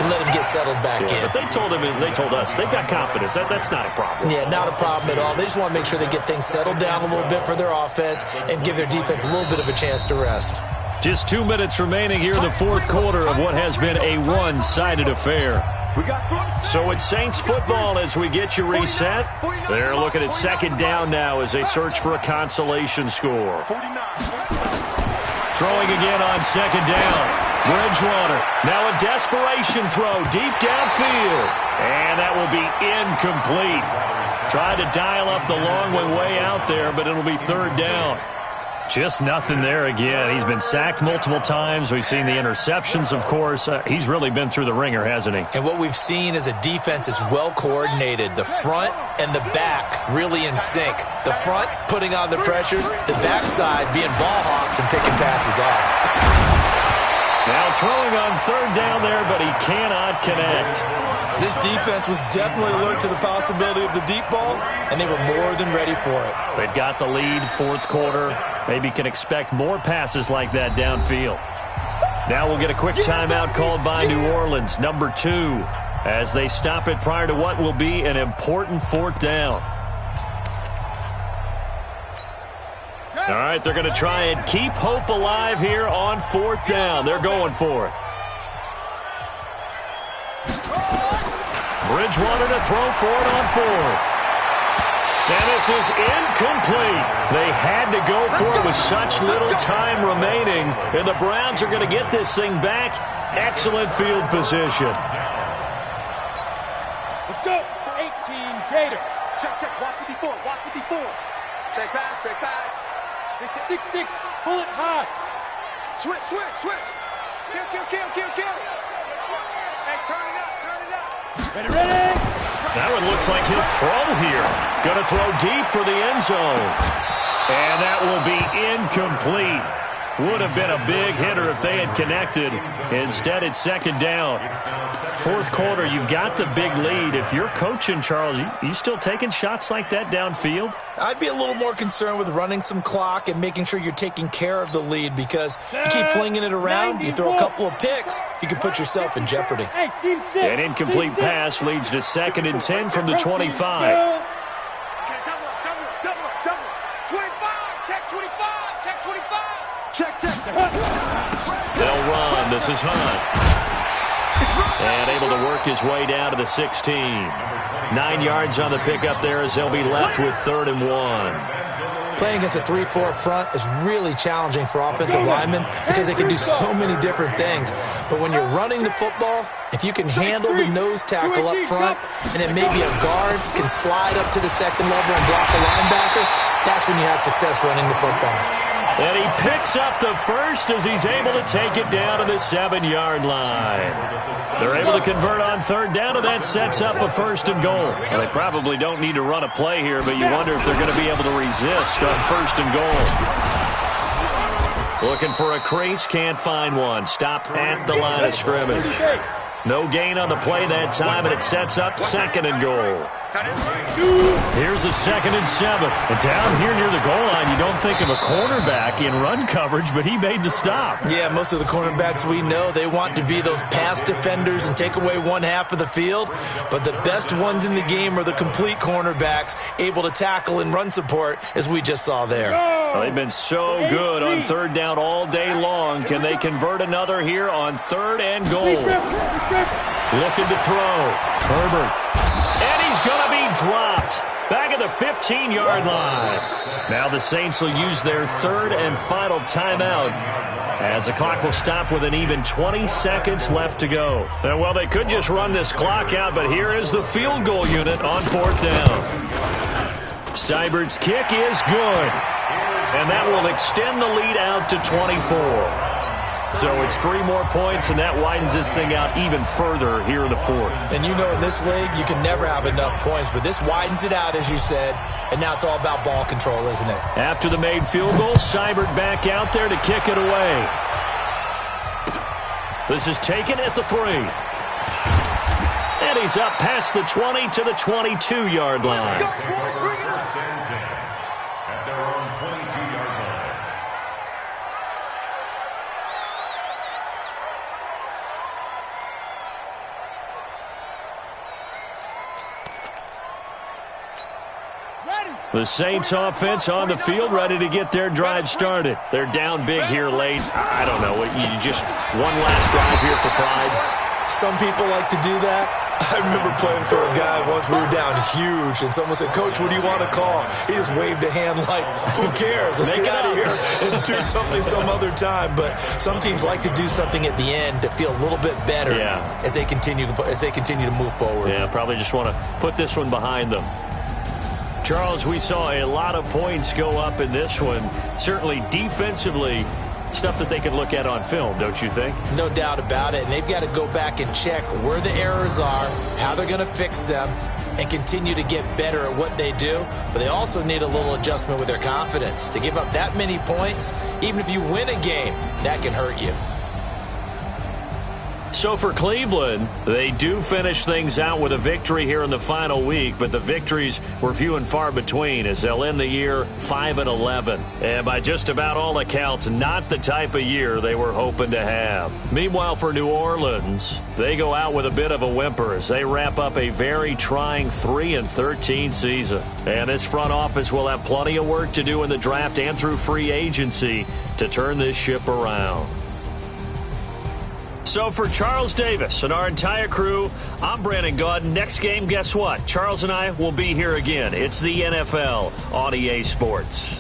to let him get settled back in. But they told him, and they told us, they've got confidence. That's not a problem. Yeah, not a problem at all. They just want to make sure they get things settled down a little bit for their offense and give their defense a little bit of a chance to rest. Just 2 minutes remaining here in the fourth quarter of what has been a one-sided affair. So it's Saints football as we get you reset. They're looking at second down now as they search for a consolation score. Throwing again on second down. Bridgewater, now a desperation throw deep downfield. And that will be incomplete. Tried to dial up the long way out there, but it'll be third down. Just nothing there again. He's been sacked multiple times. We've seen the interceptions, of course. He's really been through the ringer, hasn't he? And what we've seen is a defense that's well coordinated. The front and the back really in sync. The front putting on the pressure, the backside being ball hawks and picking passes off. Now throwing on third down there, but he cannot connect. This defense was definitely alert to the possibility of the deep ball, and they were more than ready for it. They've got the lead, fourth quarter. Maybe can expect more passes like that downfield. Now we'll get a quick timeout called by New Orleans, number 2, as they stop it prior to what will be an important fourth down. All right, they're going to try and keep hope alive here on fourth down. They're going for it. Bridgewater to throw for it on fourth. And this is incomplete. They had to go for it with such little time remaining. And the Browns are going to get this thing back. Excellent field position. Let's go. 18 Gator. Check. Watch 54. Watch 54. Check pass. 6-6. Pull it high. Switch. Kill. Hey, turn it up. Ready. Now it looks like he'll throw here. Going to throw deep for the end zone. And that will be incomplete. Would have been a big hitter if they had connected. Instead, it's second down. Fourth quarter, you've got the big lead. If you're coaching, Charles, you still taking shots like that downfield? I'd be a little more concerned with running some clock and making sure you're taking care of the lead, because you keep flinging it around, you throw a couple of picks, you can put yourself in jeopardy. An incomplete pass leads to 2nd and 10 from the 25. Double. 25. Check 25. Check. They'll run. This is Hunt. And able to work his way down to the 16. 9 yards on the pickup there as they'll be left with 3rd and 1. Playing against a 3-4 front is really challenging for offensive linemen because they can do so many different things. But when you're running the football, if you can handle the nose tackle up front, and then maybe a guard can slide up to the second level and block a linebacker, that's when you have success running the football. And he picks up the first as he's able to take it down to the 7-yard line. They're able to convert on third down, and that sets up a 1st and goal. Well, they probably don't need to run a play here, but you wonder if they're going to be able to resist on 1st and goal. Looking for a crease, can't find one. Stopped at the line of scrimmage. No gain on the play that time, and it sets up 2nd and goal. Here's a 2nd and 7. And down here near the goal line, you don't think of a cornerback in run coverage, but he made the stop. Yeah, most of the cornerbacks we know, they want to be those pass defenders and take away one half of the field. But the best ones in the game are the complete cornerbacks, able to tackle and run support, as we just saw there. Well, they've been so good on third down all day long. Can they convert another here on 3rd and goal? Looking to throw. Herbert. And he's going to be dropped back at the 15-yard line. Now the Saints will use their 3rd and final timeout as the clock will stop with an even 20 seconds left to go. And, well, they could just run this clock out, but here is the field goal unit on 4th down. Seibert's kick is good, and that will extend the lead out to 24. So it's 3 more points, and that widens this thing out even further here in the fourth. And you know in this league, you can never have enough points, but this widens it out, as you said, and now it's all about ball control, isn't it? After the made field goal, Seibert back out there to kick it away. This is taken at the 3. And he's up past the 20 to the 22-yard line. First and 10 at their own 22-yard line. The Saints offense on the field, ready to get their drive started. They're down big here late. I don't know. You just one last drive here for pride. Some people like to do that. I remember playing for a guy once. We were down huge, and someone said, "Coach, what do you want to call?" He just waved a hand like, "Who cares? Let's get out of here and do something some other time." But some teams like to do something at the end to feel a little bit better as they continue to move forward. Yeah, probably just want to put this one behind them. Charles, we saw a lot of points go up in this one. Certainly defensively, stuff that they can look at on film, don't you think? No doubt about it. And they've got to go back and check where the errors are, how they're going to fix them, and continue to get better at what they do. But they also need a little adjustment with their confidence. To give up that many points, even if you win a game, that can hurt you. So for Cleveland, they do finish things out with a victory here in the final week, but the victories were few and far between as they'll end the year 5-11. And by just about all accounts, not the type of year they were hoping to have. Meanwhile, for New Orleans, they go out with a bit of a whimper as they wrap up a very trying 3-13 season. And this front office will have plenty of work to do in the draft and through free agency to turn this ship around. So for Charles Davis and our entire crew, I'm Brandon Gaudin. Next game, guess what? Charles and I will be here again. It's the NFL on EA Sports.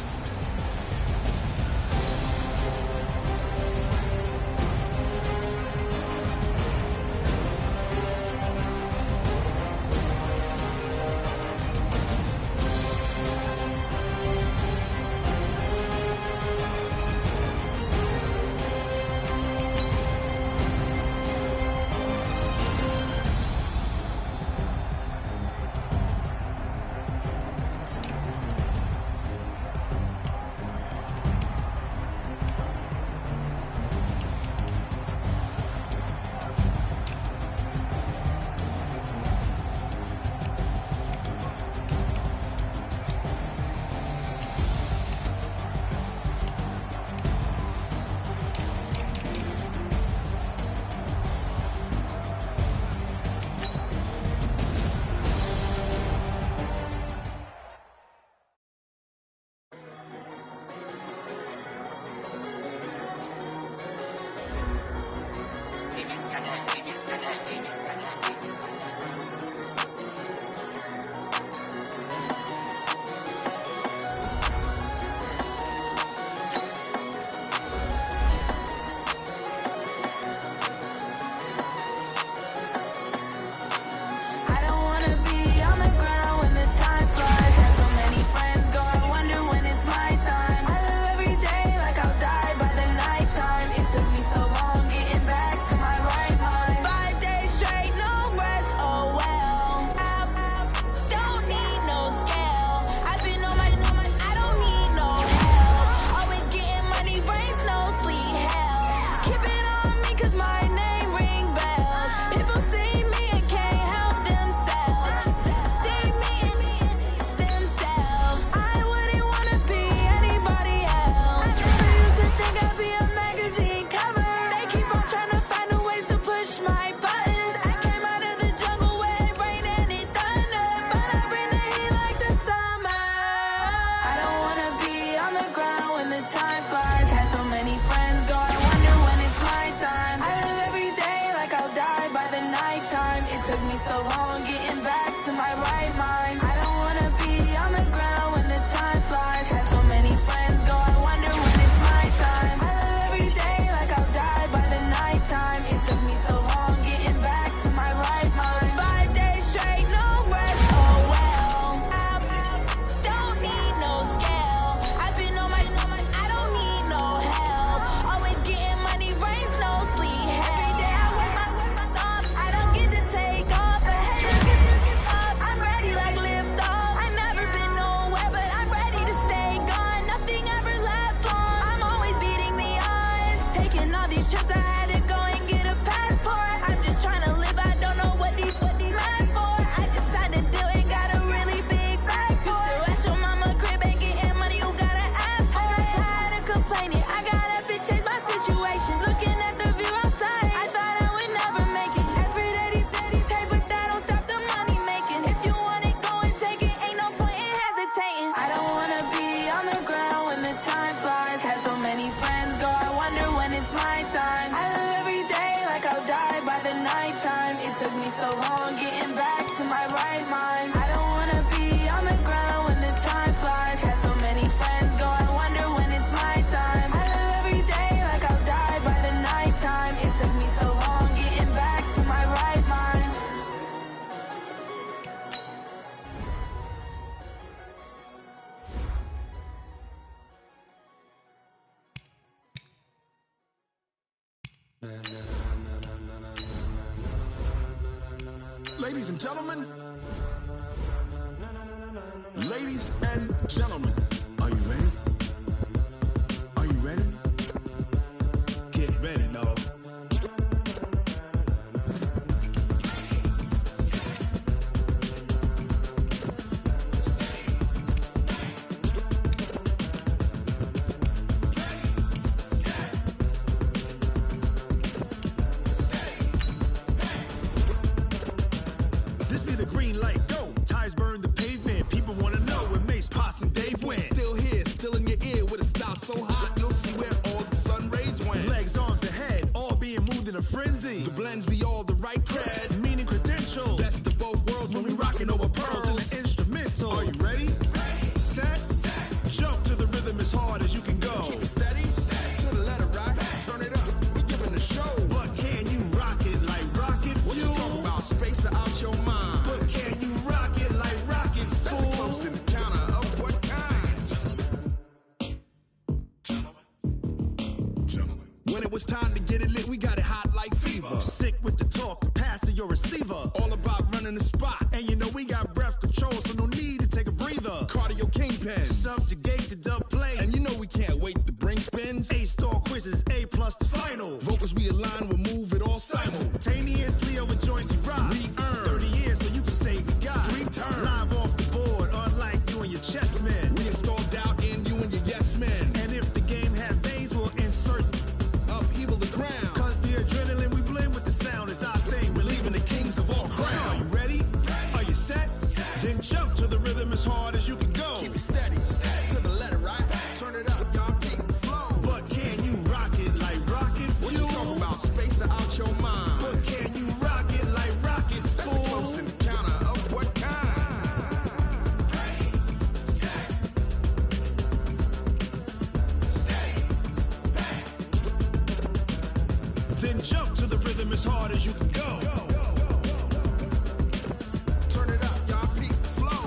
long getting back to my right mind. I don't wanna be on the ground when the time flies. Got so many friends go, I wonder when it's my time. I live every day like I'll die by the nighttime. It took me so long getting back to my right mind. Ladies and gentlemen, ladies and gentlemen, are you ready? Are you ready? Get ready, dog. This be the green light, go. Tires burn the pavement. People wanna know when Mace, Potts, and Dave went. Still here, still in your ear with a style so hot, you'll see where all the sun rays went. Legs, arms, and head, all being moved in a frenzy. The blends be all the right cred, meaning credentials. Best of both worlds when we rockin' over pearls in the instrumental. Are you ready? Set, jump to the rhythm as hard as you can go. Keep it steady, to the letter right, turn it up, we giving the show. But can you rock it like rocket fuel? What you talking about, space out your mind? But can you rock it like rockets, fool? That's a close encounter of what kind? Gentlemen. When it was time to get it lit, we got it hot like fever. Sick with the talk, pass to your receiver. All about running the spot. And you know we got breath control, so no need to take a breather. Cardio kingpin, subjugate the dub play. And you know we can't wait to bring spins. A-star quizzes, A+ the final. Vocals we align, we'll move it all simultaneously over joints we rock. We earn 30 years so you can say we got 3 turns. Live off the board, unlike you and your chess men. We install doubt in you and your yes men. And if the game had veins, we'll insert upheaval the ground. Cause the adrenaline we blend with the sound is our thing. We're leaving the kings of all crowns. Are you ready? Are you set? Then jump to the rhythm as hard as you can go. Keep it steady, to the letter right. Turn it up, y'all keep the flow. But can you rock it like rocket fuel? What you talking about, space out your mind? But can you rock it like rockets, fool? That's a close encounter of what kind? Then jump to the rhythm as hard as you can go. Turn it up, y'all keep the flow.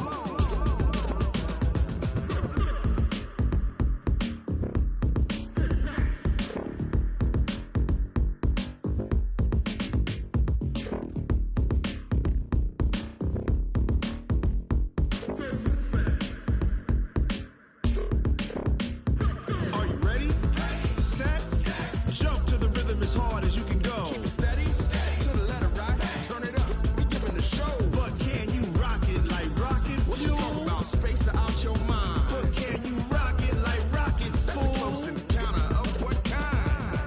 Are you ready? Set, jump to the rhythm as hard as you can go. Keep it steady, to the letter right. Turn it up, we giving the show. But can you rock it like rocket fuel? What you talking about, space out your mind? But can you rock it like rockets, fool? That's a close encounter of what kind?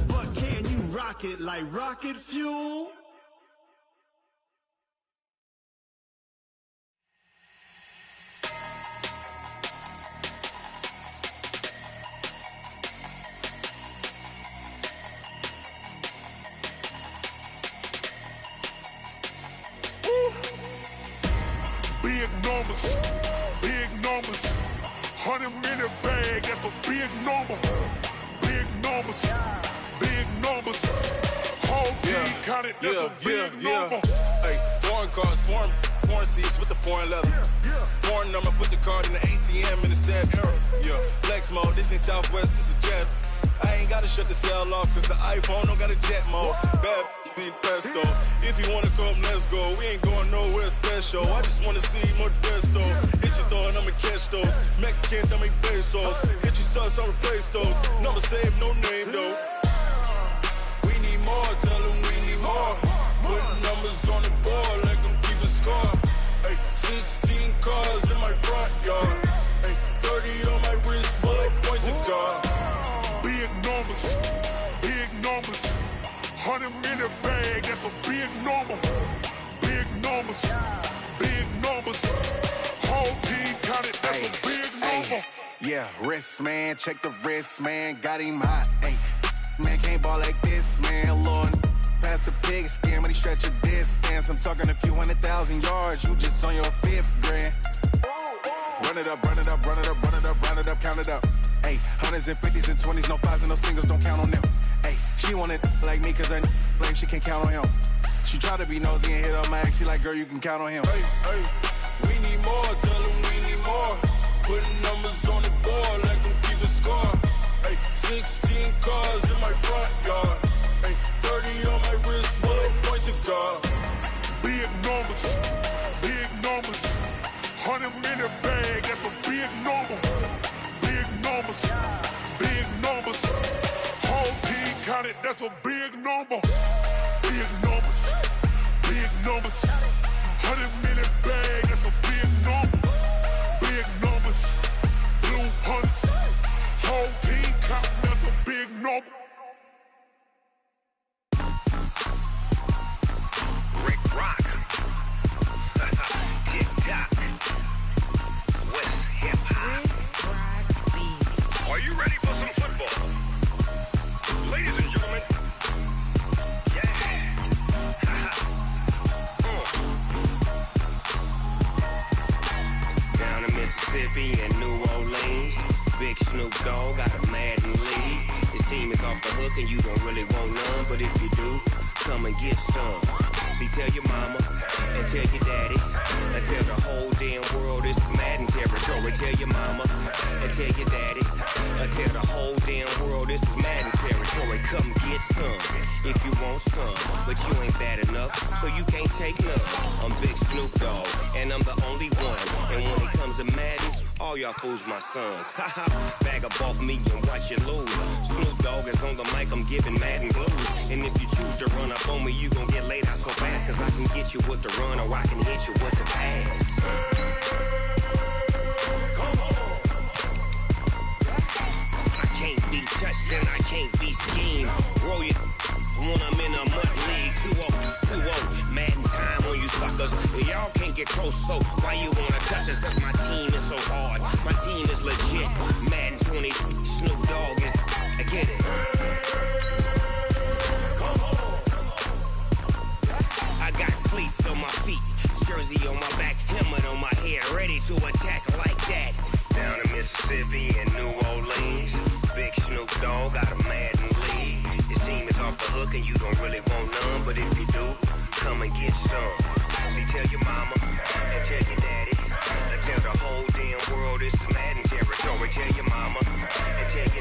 But can you rock it like rocket fuel? Big numbers, 100-minute bag, that's a big number. Big numbers, whole team counted, that's a big number. Hey, foreign cars, foreign seats with the foreign leather. Foreign number, put the card in the ATM in the sad era. Yeah, flex mode, this ain't Southwest, this a jet. I ain't gotta shut the cell off, cause the iPhone don't got a jet mode. Bad need pesto. If you wanna come, let's go. We ain't going nowhere special. I just wanna see more Desto. Hit your thought, I'ma catch those. Mexican, dumb me pesos. Hit your sauce, I'll replace those. Number save, no name though. We need more, tell them we need more. Putting numbers on the board like I'm keeping score. Hey, 16 cars in my front yard. Hey, 30 on my wrist, bullet point to God. Big numbers, 100-minute bag, that's a big number. Big numbers, whole team counted, that's a big number. Yeah, wrist, man, check the wrist, man, got him hot. Hey, man, can't ball like this, man, Lord. Pass the pig skin, but he stretch a distance. I'm talking a few 100,000 yards, you just on your 5th grand. Run it up, run it up, run it up, run it up, run it up, count it up. Hey, hundreds and 50s and 20s, no 5s and no singles, don't count on them. Hey, she want it like me, cause her lame, she can't count on him. She try to be nosy and hit on my ex, she like, girl, you can count on him. Hey, hey, we need more, tell them we need more. Putting numbers on the board, like them keep a score. Hey, 16 cars in my front yard. Hey, 30 on my wrist, bullet point to God. Big numbers, big numbers. 100 in the bag, that's a big number. Big numbers, big numbers. Whole team counted, that's a big number. Big numbers, big numbers. 100 in the bag, that's a big number. Big numbers, blue hunts. Whole team count, that's a big number. Rick Rock. TikTok. West Hip Hop. Are you ready for some football? Ladies and gentlemen. Yeah. Down in Mississippi and New Orleans, Big Snoop Dogg got a Madden lead. His team is off the hook and you don't really want none, but if you do, come and get some. See, tell your mama and tell your daddy and tell the whole damn world this is Madden territory. Tell your mama and tell your daddy and tell the whole damn world this is Madden territory. Come get some if you want some, but you ain't bad enough, so you can't take none. I'm Big Snoop Dogg and I'm the only one, and when it comes to Madden, all y'all fools my sons. Haha, bag up off me and watch you lose. Snoop Dogg is on the mic, I'm giving Madden blues. And if you choose to run up on me, you gon' get laid out so fast, cause I can get you with the run or I can hit you with the pass. Come on. I can't be touched and I can't be schemed. Roll you when I'm in a mud league. 2-0, 2-0, Madden time on you suckers. Y'all can't get close, so why you wanna touch us? Cause my team is so hard, my team is legit. Madden 20, Snoop Dogg is, I get it. Come on. I got cleats on my feet, jersey on my back, helmet on my head, ready to attack like that. Down in Mississippi and New Orleans, Big Snoop Dogg got a Madden lead. His team is off the hook and you don't really want none, but if you do, come and get some. See, tell your mama and tell your daddy and tell the whole damn world this is Madden territory. Tell your mama and tell your